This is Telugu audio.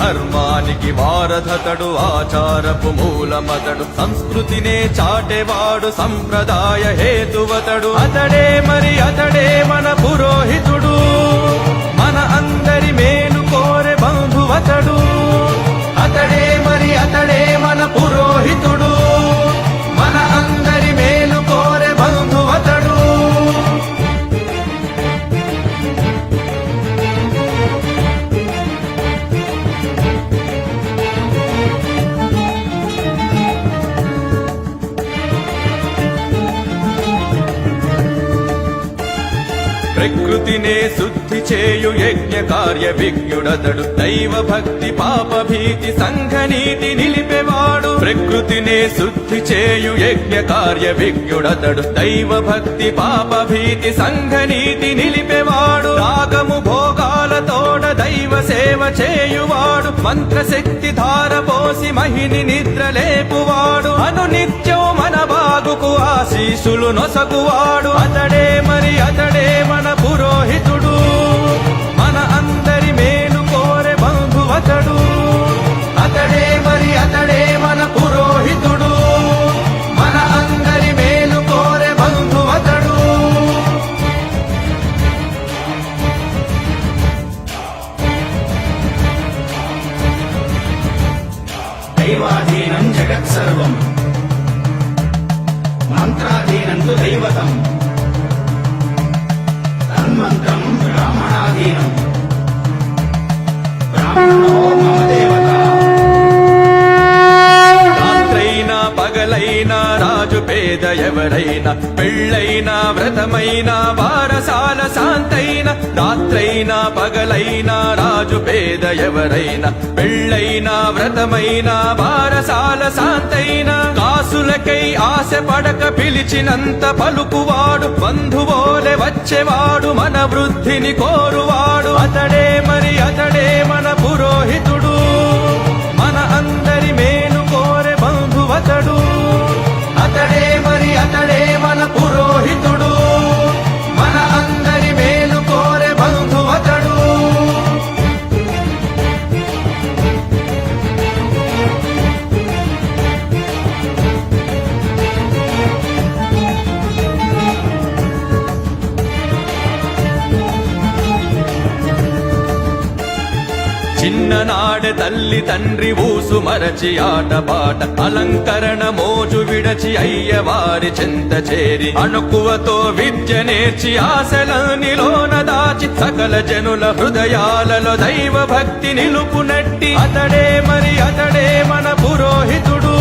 ధర్మానికి వారధతడు ఆచారపు మూలమతడు సంస్కృతినే చాటేవాడు సంప్రదాయ హేతువతడు అతడే మరి అతడే మన పురోహితుడు మన అందరి మేలు కోరే బంధువతడు అతడే మరి అతడే మన పురోహితుడు మన అందరి మేలు కోరే బంధువతడు ప్రకృతినే శుద్ధి చేయు యజ్ఞ కార్య విజ్ఞుడతడు దైవ భక్తి పాప భీతి సంఘనీతి నిలిపేవాడు ప్రకృతినే శుద్ధి చేయు యజ్ఞ కార్య విజ్ఞుడతడు దైవ భక్తి పాప భీతి సంఘనీతి నిలిపేవాడు రాగము భోగాలతోడ దైవ సేవ చేయువాడు మంత్రశక్తి ధారపోసి మహిని నిద్ర లేపువాడు అనునిత్యం మన బాగుకు ఆశీసులు నొసగువాడు అతడే మరి అతడే మన పురోహితుడు మన అందరి మేలు కోరే బంధువతడు అతడే మరి అతడే మన పురోహితుడు మన అందరి మేలు కోరే బంధువతడు దైవాధీనం జగత్సర్వం మంత్రాధీనం తు దైవతం తన్మంత్రం బ్రాహ్మణాధీనం బ్రాహ్మణో మమ దేవత రాత్రైనా పగలైనా రాజు పేద ఎవరైనా పెళ్ళైనా వ్రతమైనా వారసాల శాంతైన రాత్రైనా పగలైనా రాజు పేద ఎవరైనా పెళ్ళైనా వ్రతమైనా వారసాల శాంతైన కాసులకై ఆశ పడక పిలిచినంత పలుకువాడు బంధువోలే వచ్చేవాడు మన వృద్ధిని కోరువాడు అతడే మరి అతడే మన పురోహితుడు మన అందరి మేలు కోరే బంధువతడు అతడే మరి అతడే మన పురోహితుడు మన అందరి మేలు కోరే బంధువతడు చిన్ననాడే తల్లి తండ్రి ఊసు మరచి ఆటపాట అలంకరణ మోజు విడచి అయ్యవారి చెంత చేరి అణుకువతో విద్య నేర్చి ఆశలనిలోన దాచి సకల జనుల హృదయాలలో దైవ భక్తి నిలుపునట్టి అతడే మరి అతడే మన పురోహితుడు